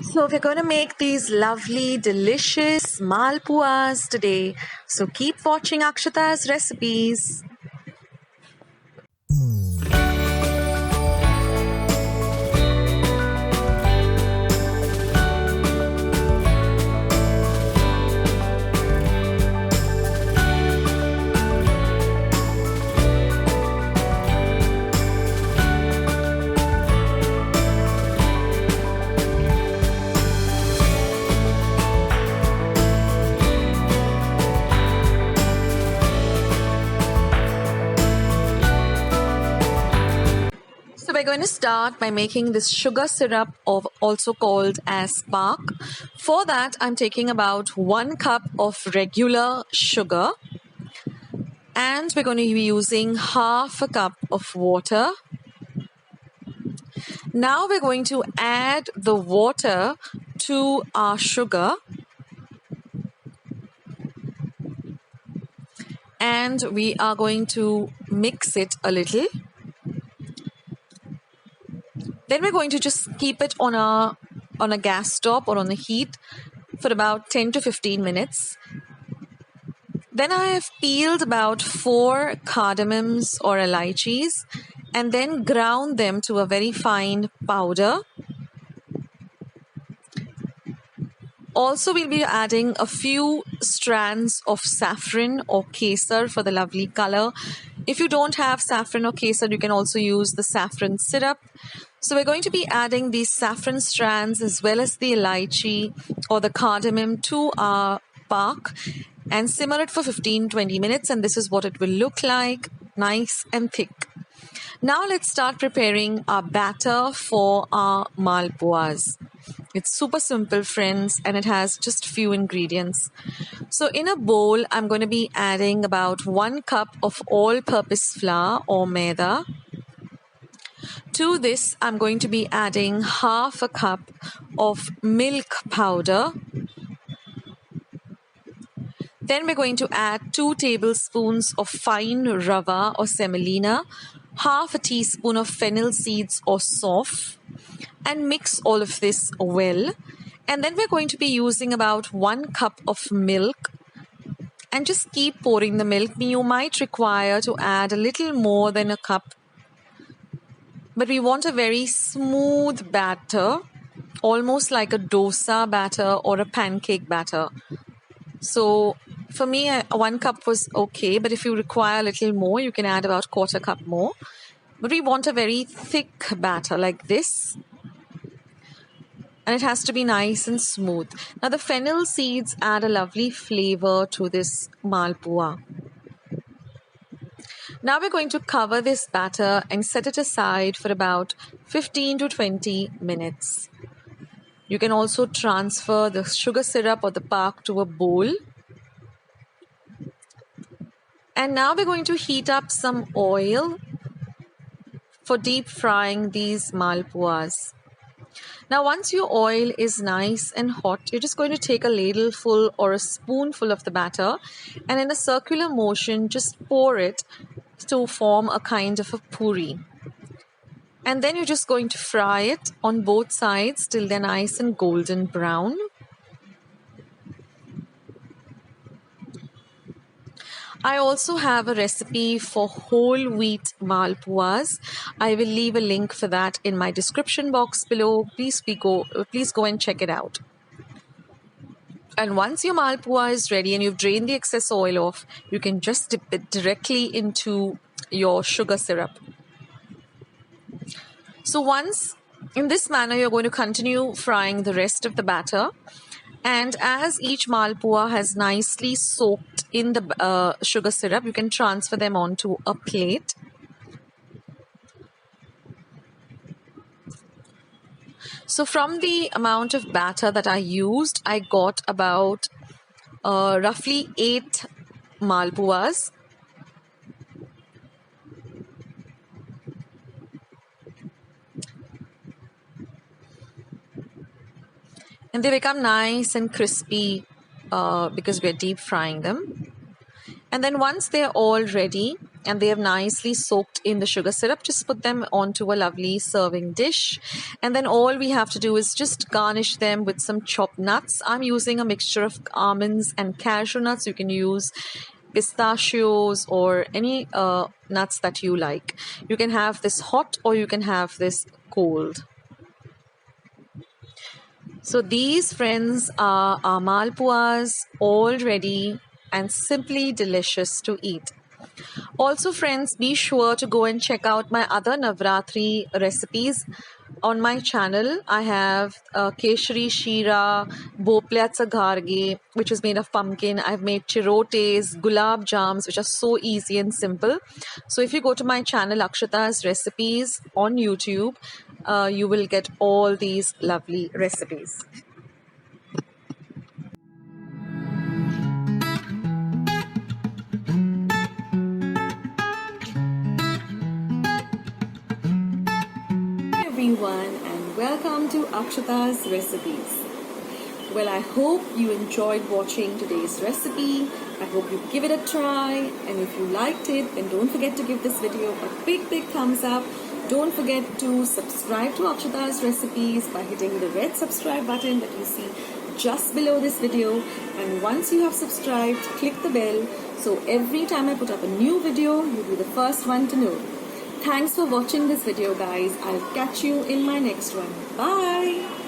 So we're going to make these lovely, delicious malpuas today. So keep watching Akshata's recipes. So we're going to start by making this sugar syrup, of also called as pak. For that, I'm taking about 1 cup of regular sugar, and we're going to be using half a cup of water. Now we're going to add the water to our sugar, and we are going to mix it a little. Then we're going to just keep it on a gas top or on the heat for about 10 to 15 minutes. Then I have peeled about 4 cardammons or elaichis and then ground them to a very fine powder. Also, we'll be adding a few strands of saffron or kesar for the lovely color. If you don't have saffron or kesar, you can also use the saffron syrup. So we're going to be adding these saffron strands as well as the elaichi or the cardamom to our pak and simmer it for 15-20 minutes, and this is what it will look like, nice and thick. Now let's start preparing our batter for our malpuas. It's super simple, friends, and it has just few ingredients. So in a bowl, I'm going to be adding about 1 cup of all-purpose flour or maida. To this, I'm going to be adding half a cup of milk powder. Then we're going to add 2 tablespoons of fine rawa or semolina, half a teaspoon of fennel seeds or saunf, and mix all of this well. And then we're going to be using about 1 cup of milk, and just keep pouring the milk. You might require to add a little more than a cup, but we want a very smooth batter, almost like a dosa batter or a pancake batter. So for me, 1 cup was okay, but if you require a little more, you can add about 1/4 cup more. But we want a very thick batter like this, and it has to be nice and smooth. Now the fennel seeds add a lovely flavor to this malpua. Now we're going to cover this batter and set it aside for about 15 to 20 minutes. You can also transfer the sugar syrup or the pak to a bowl. And now we're going to heat up some oil for deep frying these malpuas. Now once your oil is nice and hot, you're just going to take a ladleful or a spoonful of the batter, and in a circular motion just pour it to form a kind of a puri. And then you're just going to fry it on both sides till they're nice and golden brown. I also have a recipe for whole wheat malpuas. I will leave a link for that in my description box below. Please go and check it out. And once your malpua is ready and you've drained the excess oil off, you can just dip it directly into your sugar syrup. So once in this manner, you're going to continue frying the rest of the batter. And as each malpua has nicely soaked in the sugar syrup, you can transfer them onto a plate. So from the amount of batter that I used, I got about roughly 8 malpuas. And they become nice and crispy because we're deep frying them. And then once they're all ready and they have nicely soaked in the sugar syrup. Just put them onto a lovely serving dish, and then all we have to do is just garnish them with some chopped nuts. I'm using a mixture of almonds and cashew nuts. You can use pistachios or any nuts that you like. You can have this hot or you can have this cold. So these, friends, are our malpuas, all ready and simply delicious to eat. Also, friends, be sure to go and check out my other Navratri recipes on my channel. I have Keshari Shira, Boplyatsa Gharge, which is made of pumpkin. I've made chirotes, gulab jams, which are so easy and simple. So if you go to my channel, Akshata's Recipes on YouTube, you will get all these lovely recipes. Everyone, and welcome to Akshata's Recipes. Well, I hope you enjoyed watching today's recipe. I hope you give it a try, and if you liked it, then don't forget to give this video a big thumbs up. Don't forget to subscribe to Akshata's Recipes by hitting the red subscribe button that you see just below this video, and once you have subscribed, click the bell so every time I put up a new video, you'll be the first one to know. Thanks for watching this video, guys. I'll catch you in my next one. Bye!